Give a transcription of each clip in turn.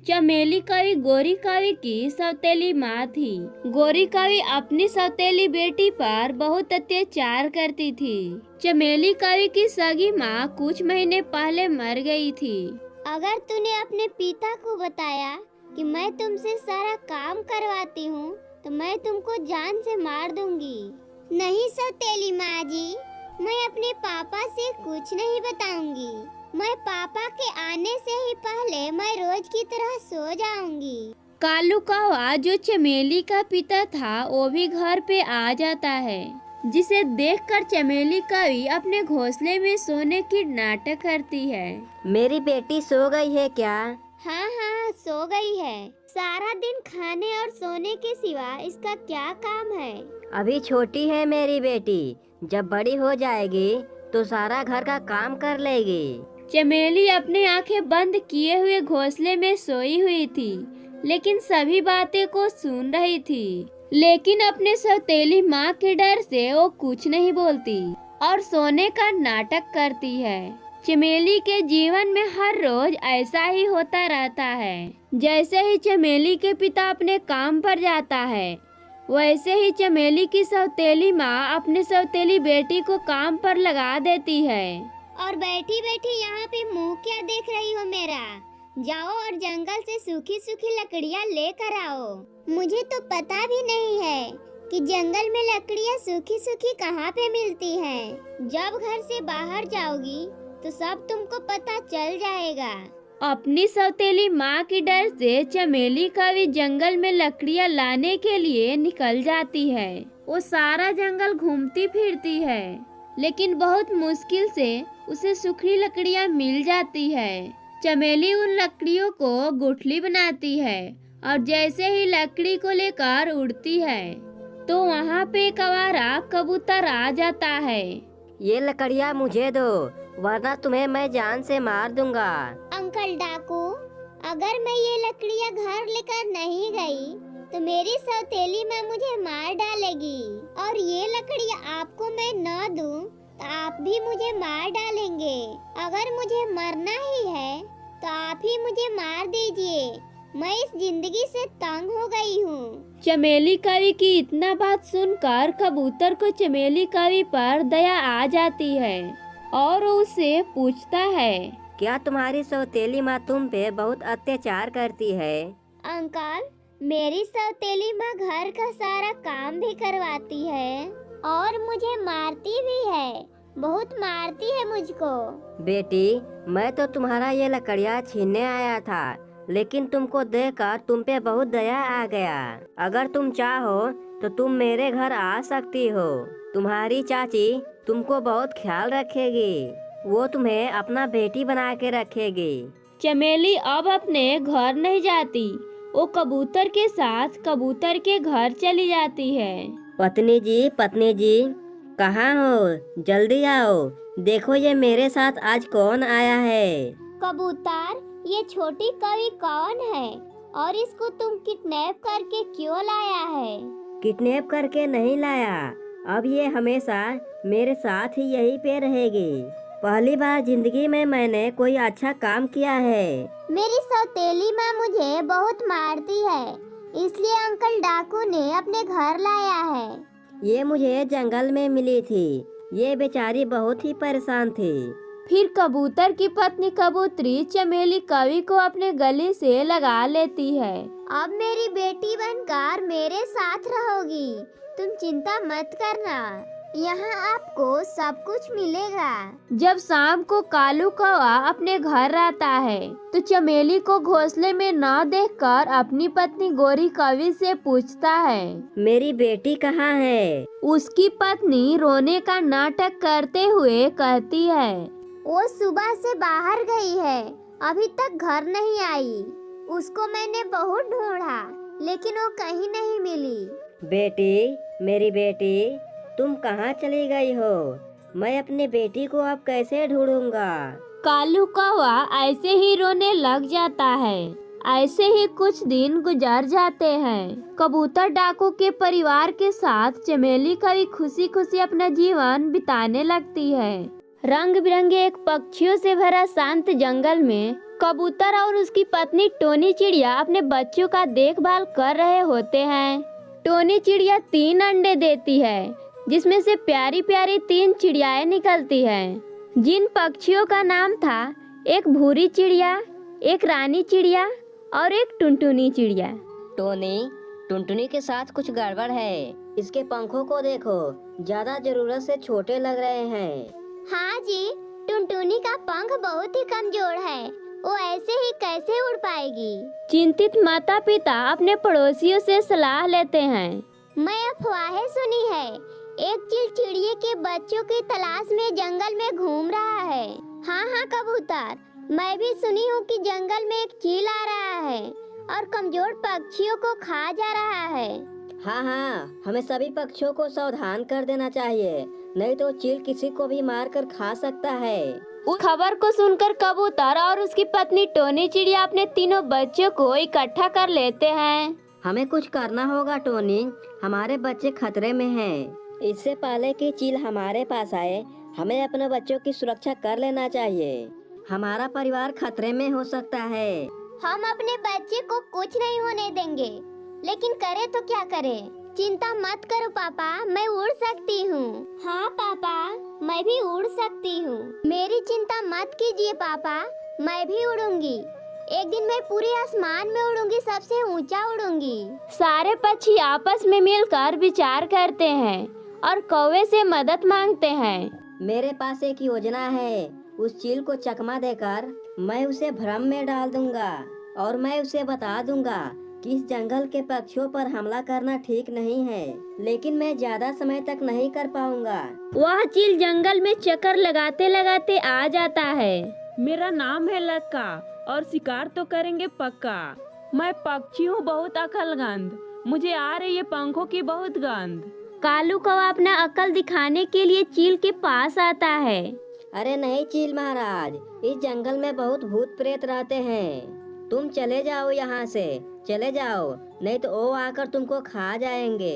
चमेली कवि गोरी कवि की सौतेली माँ थी। गोरी कवि अपनी सौतेली बेटी पर बहुत अत्याचार करती थी। चमेली कवि की सगी माँ कुछ महीने पहले मर गई थी। अगर तूने अपने पिता को बताया कि मैं तुमसे सारा काम करवाती हूँ तो मैं तुमको जान से मार दूंगी। नहीं सौतेली माँ जी, मैं अपने पापा से कुछ नहीं बताऊंगी। मैं पापा के आने से ही पहले मैं रोज की तरह सो जाऊंगी। कालू कौवा जो चमेली का पिता था वो भी घर पे आ जाता है, जिसे देखकर चमेली कवि अपने घोंसले में सोने की नाटक करती है। मेरी बेटी सो गई है क्या? हाँ हाँ सो गई है। सारा दिन खाने और सोने के सिवा इसका क्या काम है? अभी छोटी है मेरी बेटी, जब बड़ी हो जाएगी तो सारा घर का काम कर लेगी। चमेली अपनी आंखें बंद किए हुए घोंसले में सोई हुई थी, लेकिन सभी बातें को सुन रही थी। लेकिन अपने सौतेली माँ के डर से वो कुछ नहीं बोलती और सोने का नाटक करती है। चमेली के जीवन में हर रोज ऐसा ही होता रहता है। जैसे ही चमेली के पिता अपने काम पर जाता है, वैसे ही चमेली की सौतेली माँ अपनी सौतेली बेटी को काम पर लगा देती है। और बैठी बैठी यहाँ पे मुंह क्या देख रही हो मेरा? जाओ और जंगल से सूखी सूखी लकड़ियाँ लेकर आओ। मुझे तो पता भी नहीं है कि जंगल में लकड़ियाँ सूखी सूखी कहाँ पे मिलती हैं। जब घर से बाहर जाओगी तो सब तुमको पता चल जाएगा। अपनी सौतेली माँ के डर से चमेली कवि जंगल में लकड़ियाँ लाने के लिए निकल जाती है। वो सारा जंगल घूमती फिरती है, लेकिन बहुत मुश्किल से उसे सूखी लकड़ियाँ मिल जाती है। चमेली उन लकड़ियों को गुठली बनाती है और जैसे ही लकड़ी को लेकर उड़ती है तो वहाँ पे एक आवारा कबूतर आ जाता है। ये लकड़ियाँ मुझे दो, वरना तुम्हें मैं जान से मार दूंगा। अंकल डाकू, अगर मैं ये लकड़ियाँ घर लेकर नहीं गई तो मेरी सौतेली माँ मुझे मार डालेगी, और ये लकड़ियाँ आपको मैं न दूं तो आप भी मुझे मार डालेंगे। अगर मुझे मरना ही है तो आप ही मुझे मार दीजिए। मैं इस जिंदगी से तंग हो गई हूँ। चमेली कवि की इतना बात सुनकर कबूतर को चमेली कवि पर दया आ जाती है और उससे पूछता है, क्या तुम्हारी सौतेली माँ तुम पे बहुत अत्याचार करती है? अंकल, मेरी सौतेली माँ घर का सारा काम भी करवाती है और मुझे मारती भी है, बहुत मारती है मुझको। बेटी, मैं तो तुम्हारा ये लकड़ियाँ छीनने आया था, लेकिन तुमको देखकर तुम पे बहुत दया आ गया। अगर तुम चाहो तो तुम मेरे घर आ सकती हो। तुम्हारी चाची तुमको बहुत ख्याल रखेगी, वो तुम्हें अपना बेटी बना के रखेगी। चमेली अब अपने घर नहीं जाती, वो कबूतर के साथ कबूतर के घर चली जाती है। पत्नी जी, कहाँ हो? जल्दी आओ, देखो ये मेरे साथ आज कौन आया है। कबूतर, ये छोटी कवि कौन है और इसको तुम किडनैप करके क्यों लाया है? किडनैप करके नहीं लाया, अब ये हमेशा मेरे साथ ही यहीं पे रहेगी। पहली बार जिंदगी में मैंने कोई अच्छा काम किया है। मेरी सौतेली माँ मुझे बहुत मारती है, इसलिए अंकल डाकू ने अपने घर लाया है। ये मुझे जंगल में मिली थी, ये बेचारी बहुत ही परेशान थी। फिर कबूतर की पत्नी कबूतरी चमेली कवि को अपने गले से लगा लेती है। अब मेरी बेटी बनकर मेरे साथ रहोगी, तुम चिंता मत करना, यहाँ आपको सब कुछ मिलेगा। जब शाम को कालू कौवा अपने घर आता है तो चमेली को घोंसले में न देखकर अपनी पत्नी गोरी कवि से पूछता है, मेरी बेटी कहाँ है? उसकी पत्नी रोने का नाटक करते हुए कहती है, वो सुबह से बाहर गई है, अभी तक घर नहीं आई। उसको मैंने बहुत ढूंढा, लेकिन वो कहीं नहीं मिली। बेटी, मेरी बेटी, तुम कहाँ चली गई हो? मैं अपनी बेटी को अब कैसे ढूंढूंगा? कालू कौवा ऐसे ही रोने लग जाता है। ऐसे ही कुछ दिन गुजर जाते हैं। कबूतर डाकू के परिवार के साथ चमेली कवि खुशी खुशी अपना जीवन बिताने लगती है। रंग बिरंगे एक पक्षियों से भरा शांत जंगल में कबूतर और उसकी पत्नी टोनी चिड़िया अपने बच्चों का देखभाल कर रहे होते हैं। टोनी चिड़िया 3 अंडे देती है, जिसमें से प्यारी प्यारी 3 चिड़ियाएं निकलती हैं, जिन पक्षियों का नाम था एक भूरी चिड़िया, एक रानी चिड़िया और एक टुनटुनी चिड़िया। टोनी, टुनटुनी के साथ कुछ गड़बड़ है। इसके पंखों को देखो, ज्यादा जरूरत से छोटे लग रहे हैं। हाँ जी, टुनटुनी का पंख बहुत ही कमजोर है, वो ऐसे ही कैसे उड़ पाएगी। चिंतित माता पिता अपने पड़ोसियों से सलाह लेते हैं। मैं अफवाहें सुनी है, एक चील चिड़िए के बच्चों की तलाश में जंगल में घूम रहा है। हाँ हाँ कबूतर, मैं भी सुनी हूँ कि जंगल में एक चील आ रहा है और कमजोर पक्षियों को खा जा रहा है। हाँ हाँ, हमें सभी पक्षियों को सावधान कर देना चाहिए, नहीं तो चील किसी को भी मार कर खा सकता है। उस खबर को सुनकर कबूतर और उसकी पत्नी टोनी चिड़िया अपने तीनों बच्चों को इकट्ठा कर लेते हैं। हमें कुछ करना होगा टोनी, हमारे बच्चे खतरे में हैं। इससे पहले कि चील हमारे पास आए, हमें अपने बच्चों की सुरक्षा कर लेना चाहिए। हमारा परिवार खतरे में हो सकता है। हम अपने बच्चे को कुछ नहीं होने देंगे, लेकिन करे तो क्या करे। चिंता मत करो पापा, मैं उड़ सकती हूँ। हाँ पापा, मैं भी उड़ सकती हूँ। मेरी चिंता मत कीजिए पापा, मैं भी उड़ूंगी। एक दिन मैं पूरे आसमान में उड़ूंगी, सबसे ऊंचा उड़ूंगी। सारे पक्षी आपस में मिलकर विचार करते हैं और कौवे से मदद मांगते हैं। मेरे पास एक योजना है। उस चील को चकमा देकर मैं उसे भ्रम में डाल दूंगा और मैं उसे बता दूंगा कि इस जंगल के पक्षियों पर हमला करना ठीक नहीं है, लेकिन मैं ज्यादा समय तक नहीं कर पाऊंगा। वह चील जंगल में चक्कर लगाते लगाते आ जाता है। मेरा नाम है लक्का और शिकार तो करेंगे पक्का। मैं पक्षी हूँ बहुत अकलमंद, मुझे आ रही है पंखों की बहुत गंध। कालू कौवा अपना अकल दिखाने के लिए चील के पास आता है। अरे नहीं चील महाराज, इस जंगल में बहुत भूत प्रेत रहते हैं। तुम चले जाओ यहाँ से, चले जाओ, नहीं तो वो आकर तुमको खा जाएंगे।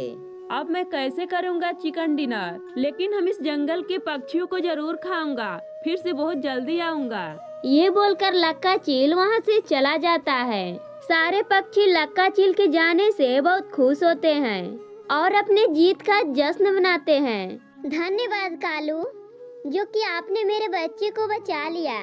अब मैं कैसे करूँगा चिकन डिनर, लेकिन हम इस जंगल के पक्षियों को जरूर खाऊंगा। फिर से बहुत जल्दी आऊँगा। ये बोलकर लक्का चील वहाँ से चला जाता है। सारे पक्षी लक्का चील के जाने से बहुत खुश होते हैं और अपने जीत का जश्न मनाते हैं। धन्यवाद कालू, जो कि आपने मेरे बच्चे को बचा लिया।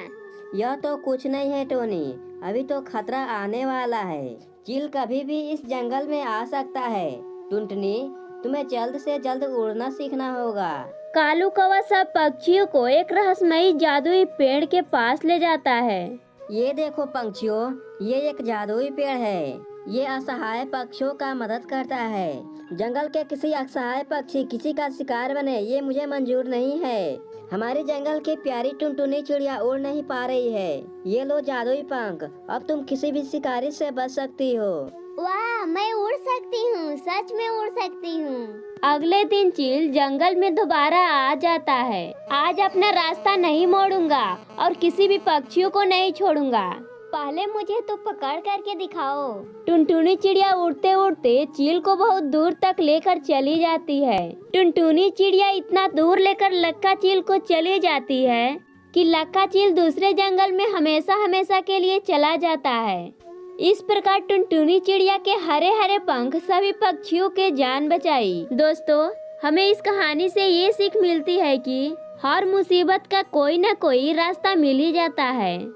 यह तो कुछ नहीं है टोनी, अभी तो खतरा आने वाला है। चील कभी भी इस जंगल में आ सकता है। टुनटुनी, तुम्हें जल्द से जल्द उड़ना सीखना होगा। कालू कौवा सब पक्षियों को एक रहस्यमयी जादुई पेड़ के पास ले जाता है। ये देखो पंछियों, ये एक जादुई पेड़ है। ये असहाय पक्षियों का मदद करता है। जंगल के किसी असहाय पक्षी किसी का शिकार बने, ये मुझे मंजूर नहीं है। हमारी जंगल की प्यारी टुनटुनी चिड़िया उड़ नहीं पा रही है। ये लो जादुई पंख, अब तुम किसी भी शिकारी से बच सकती हो। वाह, मैं उड़ सकती हूँ, सच में उड़ सकती हूँ। अगले दिन चील जंगल में दोबारा आ जाता है। आज अपना रास्ता नहीं मोड़ूंगा और किसी भी पक्षियों को नहीं छोड़ूंगा। पहले मुझे तो पकड़ करके दिखाओ। टुनटुनी चिड़िया उड़ते उड़ते चील को बहुत दूर तक लेकर चली जाती है। टुनटुनी चिड़िया इतना दूर लेकर लक्का चील को चली जाती है कि लक्का चील दूसरे जंगल में हमेशा हमेशा के लिए चला जाता है। इस प्रकार टुनटुनी चिड़िया के हरे हरे पंख सभी पक्षियों के जान बचाई। दोस्तों, हमें इस कहानी से ये सीख मिलती है कि हर मुसीबत का कोई न कोई रास्ता मिल ही जाता है।